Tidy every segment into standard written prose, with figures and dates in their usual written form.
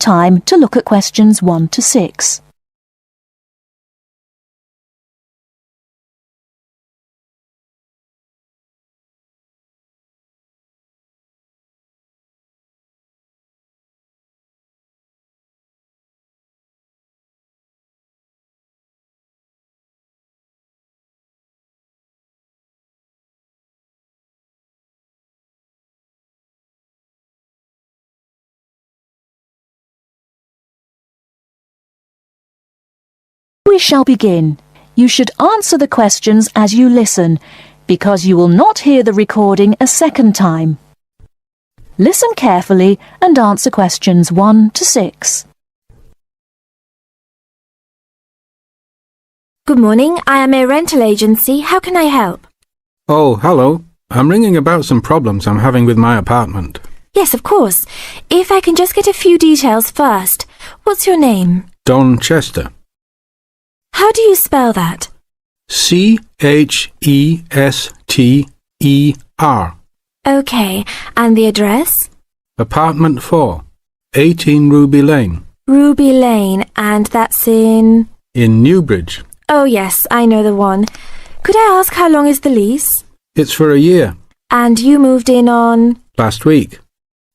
time to look at questions 1 to 6. We shall begin. You should answer the questions as you listen, because you will not hear the recording a second time. Listen carefully and answer questions 1 to 6. Good morning, I am a rental agency. How can I help? Oh, hello. I'm ringing about some problems I'm having with my apartment. Yes, of course. If I can just get a few details first. What's your name? Don Chester. How do you spell that? Chester. Okay, and the address? Apartment 4, 18 Ruby Lane. Ruby Lane, and that's in Newbridge. Oh yes, I know the one. Could I ask how long is the lease? It's for a year. And you moved in on? Last week,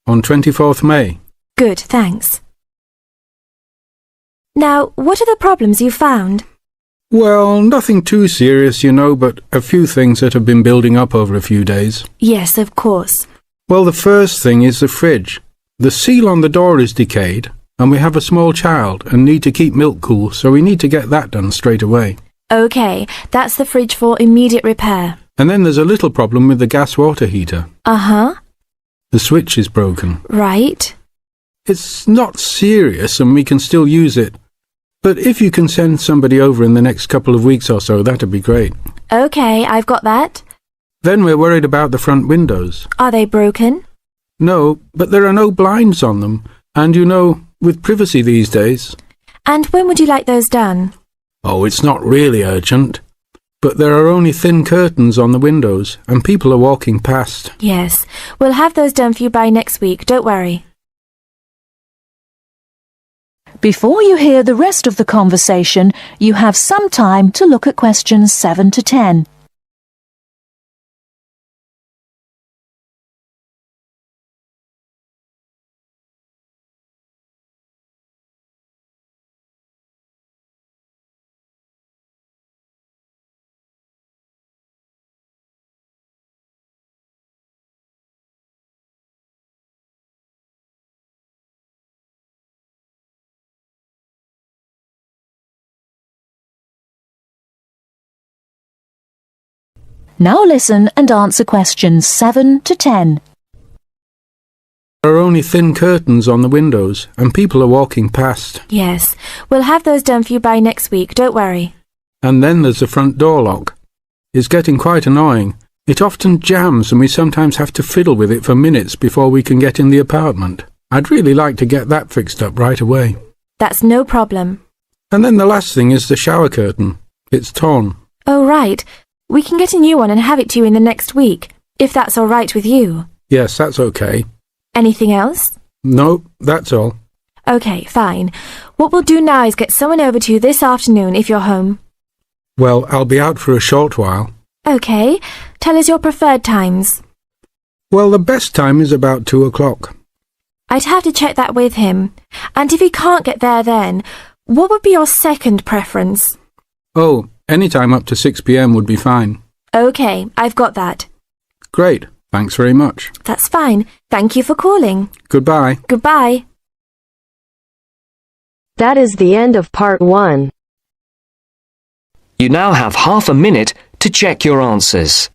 on 24th May. Good, thanks. Now, what are the problems you found? Well, nothing too serious, you know, but a few things that have been building up over a few days. Yes, of course. Well, the first thing is the fridge. The seal on the door is decayed, and we have a small child and need to keep milk cool, so we need to get that done straight away. Okay, that's the fridge for immediate repair. And then there's a little problem with the gas water heater. Uh-huh. The switch is broken. Right. It's not serious and we can still use it. But if you can send somebody over in the next couple of weeks or so, that'd be great. Okay, I've got that. Then we're worried about the front windows. Are they broken? No, but there are no blinds on them. And you know, with privacy these days. And when would you like those done? Oh, it's not really urgent. But there are only thin curtains on the windows, and people are walking past. Yes, we'll have those done for you by next week, don't worry. Before you hear the rest of the conversation, you have some time to look at questions 7 to 10. Now listen and answer questions 7 to 10. There are only thin curtains on the windows, and people are walking past. Yes, we'll have those done for you by next week, don't worry. And then there's the front door lock. It's getting quite annoying. It often jams and we sometimes have to fiddle with it for minutes before we can get in the apartment. I'd really like to get that fixed up right away. That's no problem. And then the last thing is the shower curtain. It's torn. Oh, right. We can get a new one and have it to you in the next week, if that's all right with you. Yes, that's okay. Anything else? No, that's all. Okay, fine. What we'll do now is get someone over to you this afternoon if you're home. Well, I'll be out for a short while. Okay. Tell us your preferred times. Well, the best time is about 2 o'clock. I'd have to check that with him. And if he can't get there then, what would be your second preference? Oh, any time up to 6 p.m. would be fine. Okay, I've got that. Great. Thanks very much. That's fine. Thank you for calling. Goodbye. Goodbye. That is the end of part 1. You now have half a minute to check your answers.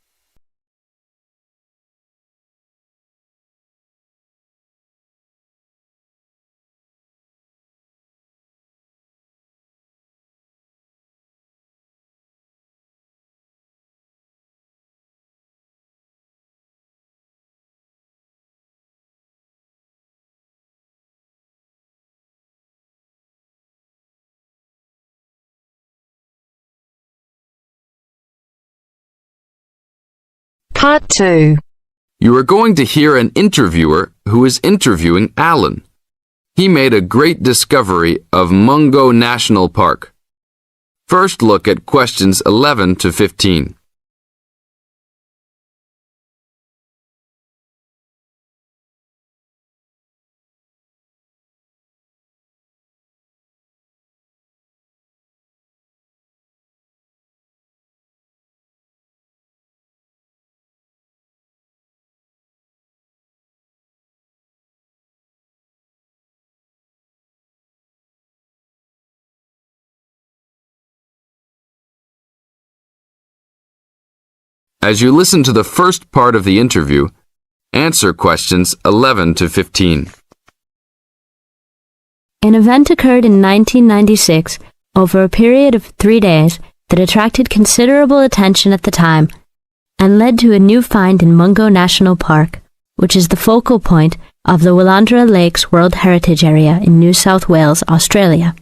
Part 2. You are going to hear an interviewer who is interviewing Alan. He made a great discovery of Mungo National Park. First, look at questions 11 to 15. As you listen to the first part of the interview, answer questions 11 to 15. An event occurred in 1996 over a period of 3 days that attracted considerable attention at the time and led to a new find in Mungo National Park, which is the focal point of the Willandra Lakes World Heritage Area in New South Wales, Australia.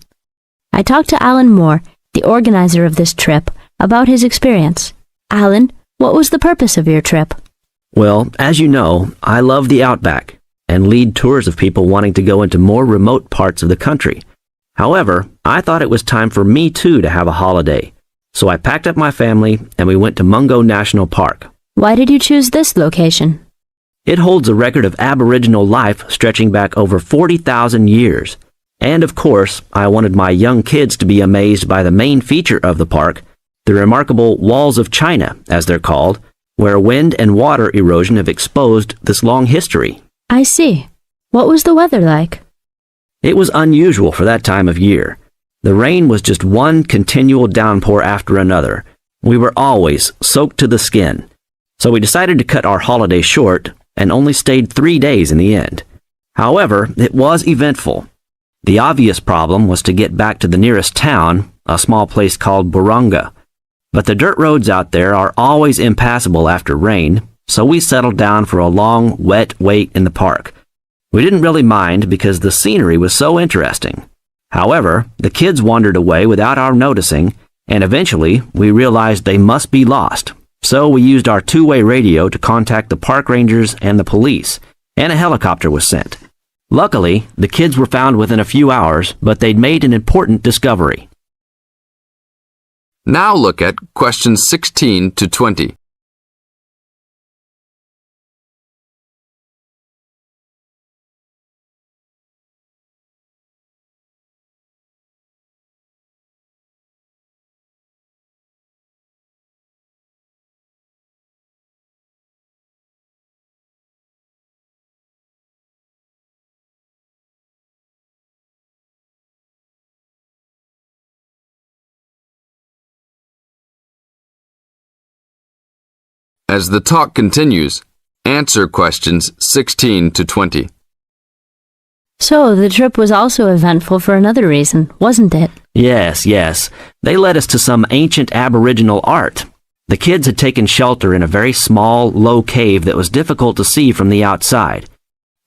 I talked to Alan Moore, the organizer of this trip, about his experience. Alan, what was the purpose of your trip? Well, as you know, I love the outback and lead tours of people wanting to go into more remote parts of the country. However, I thought it was time for me too to have a holiday. So I packed up my family and we went to Mungo National Park. Why did you choose this location? It holds a record of Aboriginal life stretching back over 40,000 years. And of course, I wanted my young kids to be amazed by the main feature of the park, the remarkable Walls of China, as they're called, where wind and water erosion have exposed this long history. I see. What was the weather like? It was unusual for that time of year. The rain was just one continual downpour after another. We were always soaked to the skin. So we decided to cut our holiday short and only stayed 3 days in the end. However, it was eventful. The obvious problem was to get back to the nearest town, a small place called Burunga. But the dirt roads out there are always impassable after rain, so we settled down for a long, wet wait in the park. We didn't really mind because the scenery was so interesting. However, the kids wandered away without our noticing, and eventually we realized they must be lost. So we used our two-way radio to contact the park rangers and the police, and a helicopter was sent. Luckily, the kids were found within a few hours, but they'd made an important discovery. Now look at questions 16 to 20. As the talk continues, answer questions 16 to 20. So, the trip was also eventful for another reason, wasn't it? Yes. They led us to some ancient Aboriginal art. The kids had taken shelter in a very small, low cave that was difficult to see from the outside.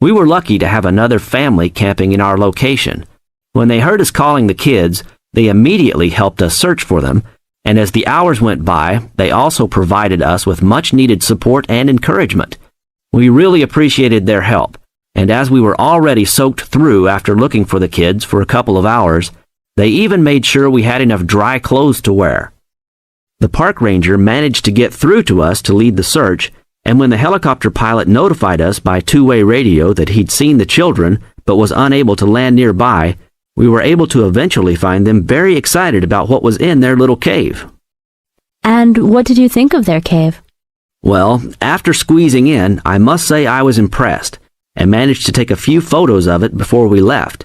We were lucky to have another family camping in our location. When they heard us calling the kids, they immediately helped us search for them, and as the hours went by, they also provided us with much-needed support and encouragement. We really appreciated their help, and as we were already soaked through after looking for the kids for a couple of hours, they even made sure we had enough dry clothes to wear. The park ranger managed to get through to us to lead the search, and when the helicopter pilot notified us by two-way radio that he'd seen the children but was unable to land nearby, we were able to eventually find them very excited about what was in their little cave. And what did you think of their cave? Well, after squeezing in, I must say I was impressed, and managed to take a few photos of it before we left.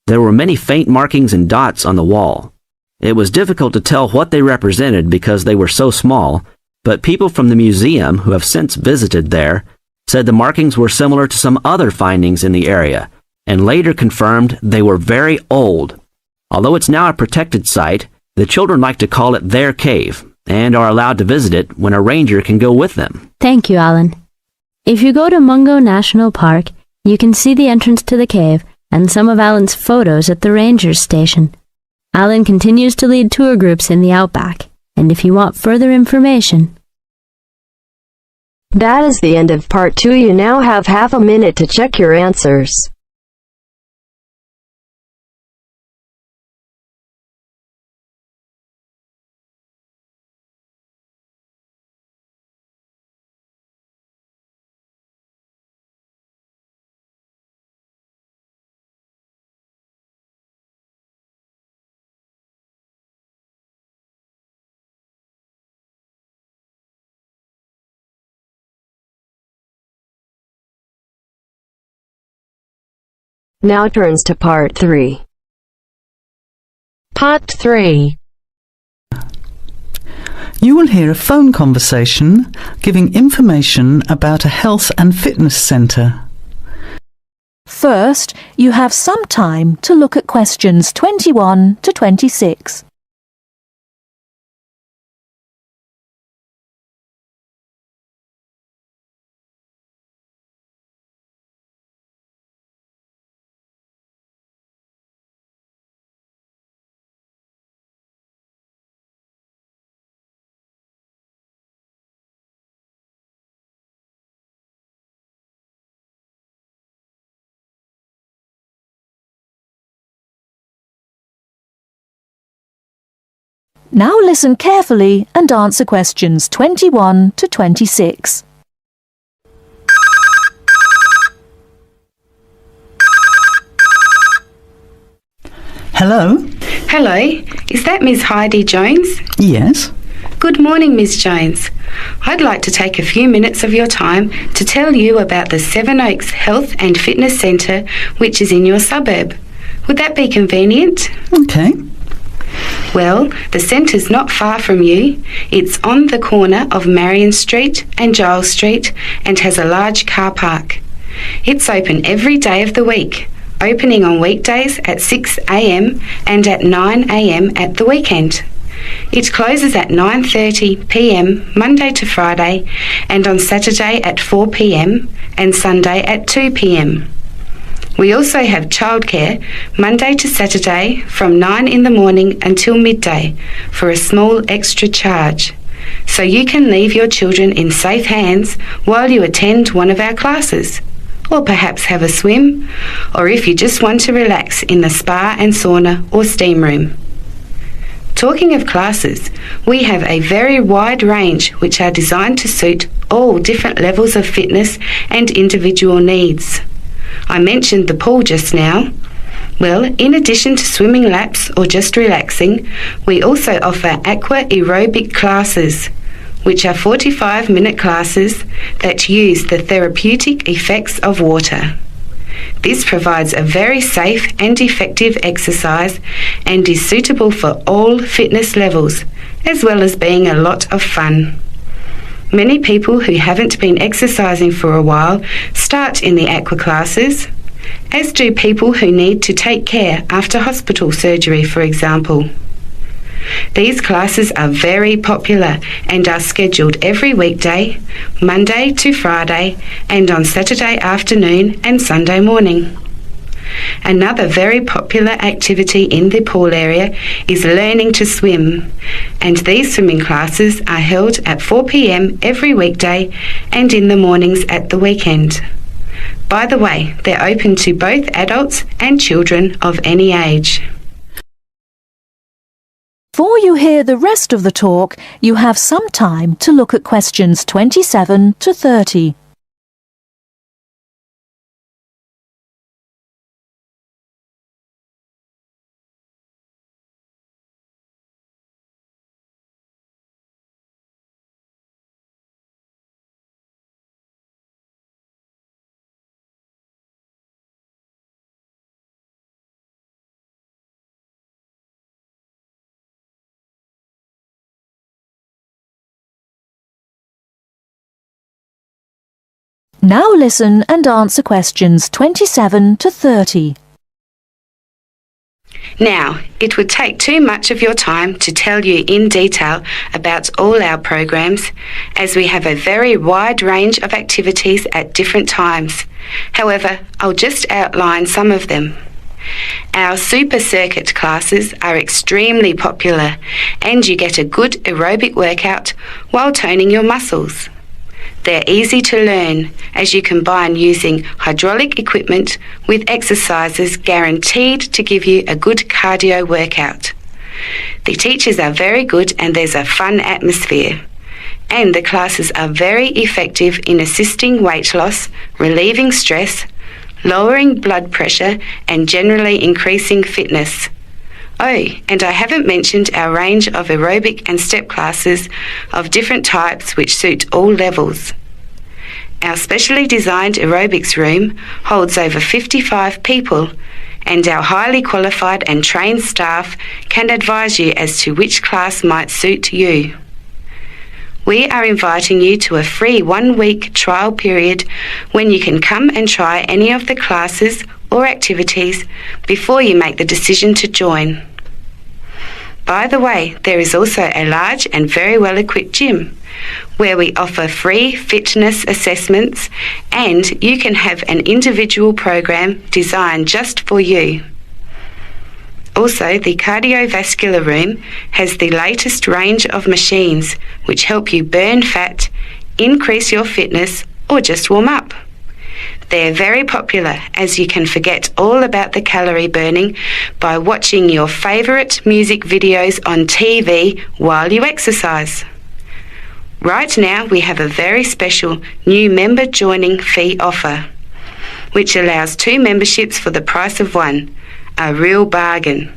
There were many faint markings and dots on the wall. It was difficult to tell what they represented because they were so small, but people from the museum who have since visited there said the markings were similar to some other findings in the area, and later confirmed they were very old. Although it's now a protected site, the children like to call it their cave, and are allowed to visit it when a ranger can go with them. Thank you, Alan. If you go to Mungo National Park, you can see the entrance to the cave and some of Alan's photos at the ranger's station. Alan continues to lead tour groups in the outback, and if you want further information... That is the end of part 2. You now have half a minute to check your answers. Now turns to Part 3. Part 3. You will hear a phone conversation giving information about a health and fitness centre. First, you have some time to look at questions 21 to 26. Now listen carefully and answer questions 21 to 26. Hello? Hello, is that Miss Heidi Jones? Yes? Good morning, Miss Jones. I'd like to take a few minutes of your time to tell you about the Seven Oaks Health and Fitness Centre, which is in your suburb. Would that be convenient? Okay. Well, the centre's not far from you. It's on the corner of Marion Street and Giles Street and has a large car park. It's open every day of the week, opening on weekdays at 6 a.m. and at 9 a.m. at the weekend. It closes at 9:30 p.m. Monday to Friday and on Saturday at 4 p.m. and Sunday at 2 p.m. We also have childcare Monday to Saturday from 9 in the morning until midday for a small extra charge. So you can leave your children in safe hands while you attend one of our classes, or perhaps have a swim, or if you just want to relax in the spa and sauna or steam room. Talking of classes, we have a very wide range which are designed to suit all different levels of fitness and individual needs. I mentioned the pool just now. Well, in addition to swimming laps or just relaxing, we also offer aqua aerobic classes, which are 45-minute classes that use the therapeutic effects of water. This provides a very safe and effective exercise and is suitable for all fitness levels, as well as being a lot of fun. Many people who haven't been exercising for a while start in the aqua classes, as do people who need to take care after hospital surgery, for example. These classes are very popular and are scheduled every weekday, Monday to Friday, and on Saturday afternoon and Sunday morning. Another very popular activity in the pool area is learning to swim, and these swimming classes are held at 4 p.m. every weekday and in the mornings at the weekend. By the way, they're open to both adults and children of any age. Before you hear the rest of the talk, you have some time to look at questions 27 to 30. Now listen and answer questions 27 to 30. Now, it would take too much of your time to tell you in detail about all our programs, as we have a very wide range of activities at different times. However, I'll just outline some of them. Our super circuit classes are extremely popular, and you get a good aerobic workout while toning your muscles. They're easy to learn, as you combine using hydraulic equipment with exercises guaranteed to give you a good cardio workout. The teachers are very good and there's a fun atmosphere. And the classes are very effective in assisting weight loss, relieving stress, lowering blood pressure and generally increasing fitness. Oh, and I haven't mentioned our range of aerobic and step classes of different types which suit all levels. Our specially designed aerobics room holds over 55 people, and our highly qualified and trained staff can advise you as to which class might suit you. We are inviting you to a free 1-week trial period when you can come and try any of the classes or activities before you make the decision to join. By the way, there is also a large and very well-equipped gym where we offer free fitness assessments, and you can have an individual program designed just for you. Also, the cardiovascular room has the latest range of machines which help you burn fat, increase your fitness, or just warm up. They're very popular as you can forget all about the calorie burning by watching your favourite music videos on TV while you exercise. Right now we have a very special new member joining fee offer, which allows 2 memberships for the price of 1, a real bargain.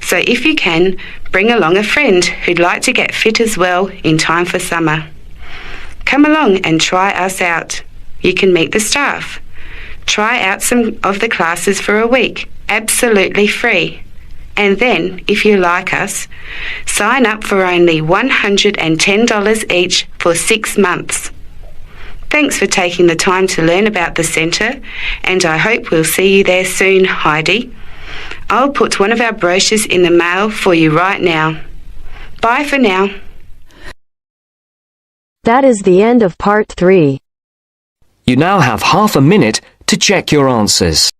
So if you can, bring along a friend who'd like to get fit as well in time for summer. Come along and try us out. You can meet the staff. Try out some of the classes for a week, absolutely free. And then, if you like us, sign up for only $110 each for 6 months. Thanks for taking the time to learn about the centre, and I hope we'll see you there soon, Heidi. I'll put one of our brochures in the mail for you right now. Bye for now. That is the end of part 3. You now have half a minute to check your answers.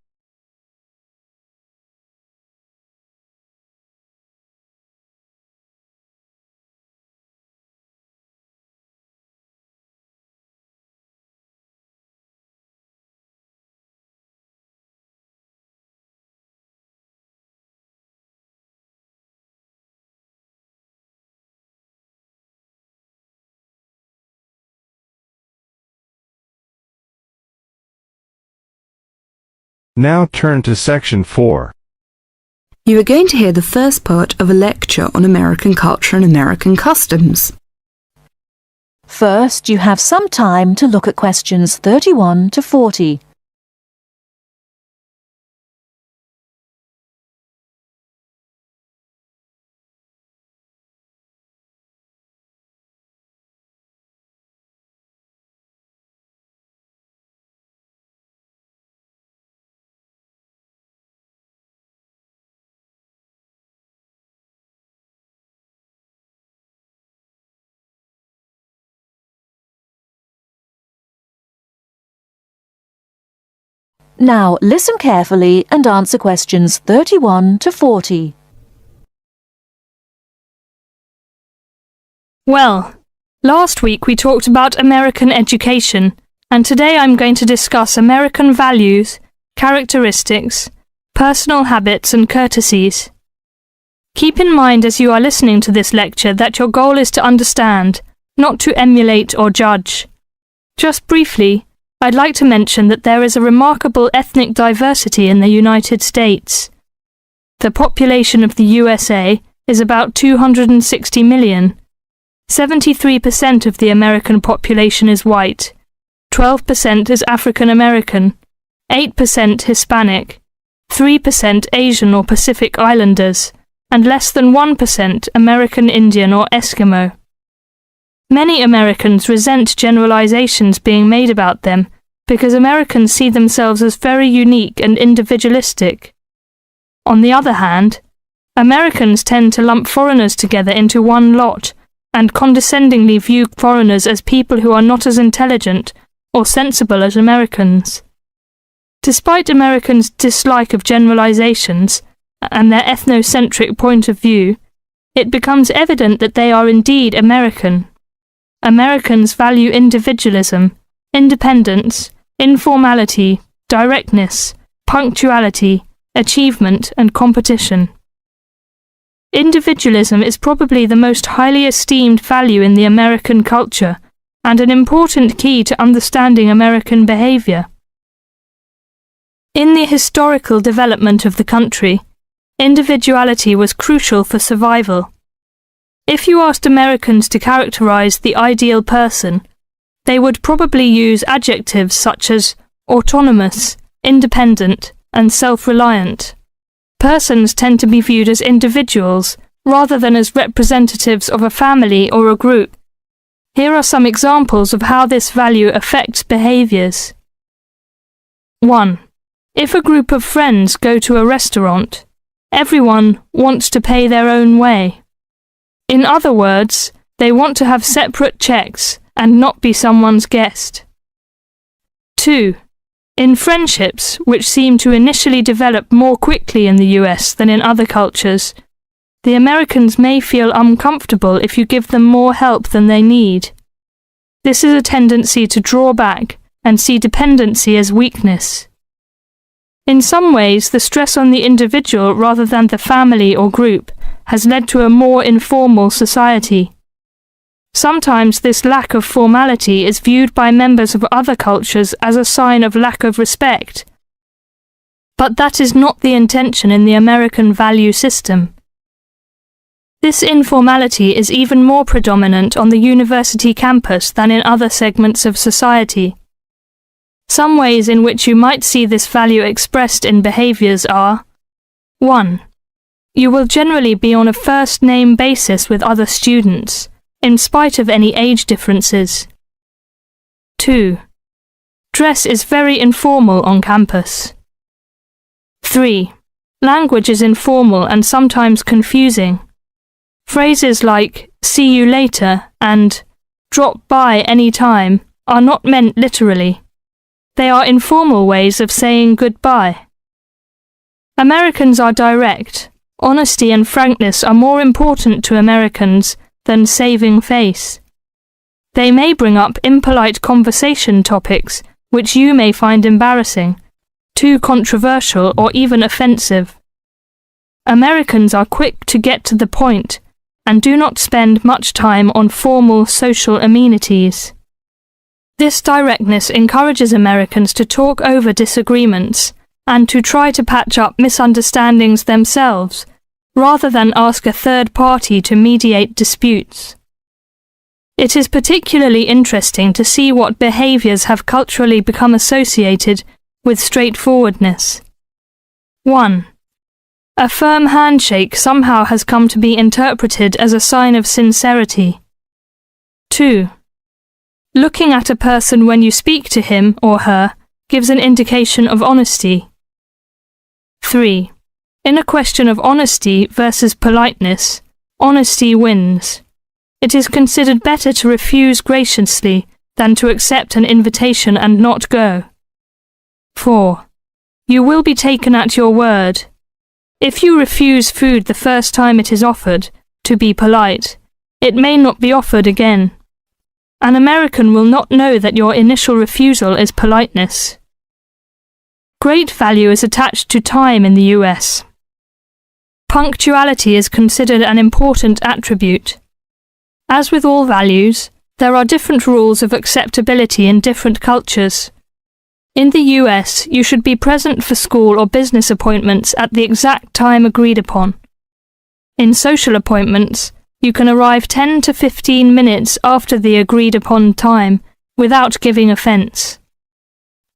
Now turn to section 4. You are going to hear the first part of a lecture on American culture and American customs. First, you have some time to look at questions 31 to 40. Now listen carefully and answer questions 31 to 40. Well, last week we talked about American education, and today I'm going to discuss American values, characteristics, personal habits and courtesies. Keep in mind as you are listening to this lecture that your goal is to understand, not to emulate or judge. Just briefly, I'd like to mention that there is a remarkable ethnic diversity in the United States. The population of the USA is about 260 million. 73% of the American population is white, 12% is African American, 8% Hispanic, 3% Asian or Pacific Islanders, and less than 1% American Indian or Eskimo. Many Americans resent generalizations being made about them because Americans see themselves as very unique and individualistic. On the other hand, Americans tend to lump foreigners together into one lot and condescendingly view foreigners as people who are not as intelligent or sensible as Americans. Despite Americans' dislike of generalizations and their ethnocentric point of view, it becomes evident that they are indeed American. Americans value individualism, independence, informality, directness, punctuality, achievement, and competition. Individualism is probably the most highly esteemed value in the American culture and an important key to understanding American behavior. In the historical development of the country, individuality was crucial for survival. If you asked Americans to characterize the ideal person, they would probably use adjectives such as autonomous, independent, and self-reliant. Persons tend to be viewed as individuals rather than as representatives of a family or a group. Here are some examples of how this value affects behaviours. 1. If a group of friends go to a restaurant, everyone wants to pay their own way. In other words, they want to have separate checks and not be someone's guest. 2. In friendships, which seem to initially develop more quickly in the US than in other cultures, the Americans may feel uncomfortable if you give them more help than they need. This is a tendency to draw back and see dependency as weakness. In some ways, the stress on the individual rather than the family or group has led to a more informal society. Sometimes this lack of formality is viewed by members of other cultures as a sign of lack of respect. But that is not the intention in the American value system. This informality is even more predominant on the university campus than in other segments of society. Some ways in which you might see this value expressed in behaviours are: 1. You will generally be on a first-name basis with other students, in spite of any age differences. 2. Dress is very informal on campus. 3. Language is informal and sometimes confusing. Phrases like "see you later" and "drop by any time" are not meant literally. They are informal ways of saying goodbye. Americans are direct. Honesty and frankness are more important to Americans than saving face. They may bring up impolite conversation topics which you may find embarrassing, too controversial, or even offensive. Americans are quick to get to the point and do not spend much time on formal social amenities. This directness encourages Americans to talk over disagreements and to try to patch up misunderstandings themselves, rather than ask a third party to mediate disputes. It is particularly interesting to see what behaviours have culturally become associated with straightforwardness. 1. A firm handshake somehow has come to be interpreted as a sign of sincerity. 2. Looking at a person when you speak to him or her gives an indication of honesty. 3. In a question of honesty versus politeness, honesty wins. It is considered better to refuse graciously than to accept an invitation and not go. 4. You will be taken at your word. If you refuse food the first time it is offered, to be polite, it may not be offered again. An American will not know that your initial refusal is politeness. Great value is attached to time in the US. Punctuality is considered an important attribute. As with all values, there are different rules of acceptability in different cultures. In the US, you should be present for school or business appointments at the exact time agreed upon. In social appointments, you can arrive 10 to 15 minutes after the agreed upon time without giving offence.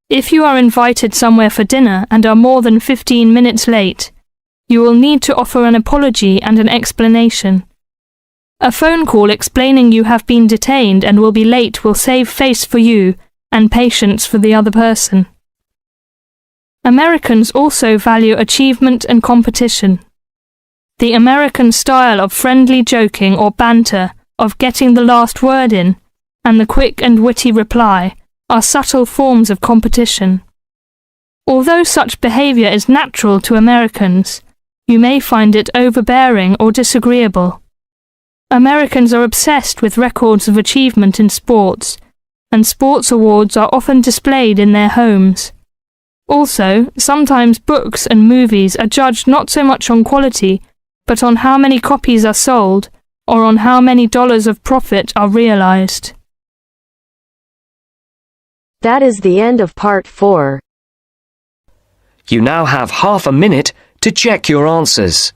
If you are invited somewhere for dinner and are more than 15 minutes late, you will need to offer an apology and an explanation. A phone call explaining you have been detained and will be late will save face for you and patience for the other person. Americans also value achievement and competition. The American style of friendly joking or banter, of getting the last word in, and the quick and witty reply are subtle forms of competition. Although such behaviour is natural to Americans, you may find it overbearing or disagreeable. Americans are obsessed with records of achievement in sports, and sports awards are often displayed in their homes. Also, sometimes books and movies are judged not so much on quality, but on how many copies are sold, or on how many dollars of profit are realized. That is the end of part 4. You now have half a minute to check your answers.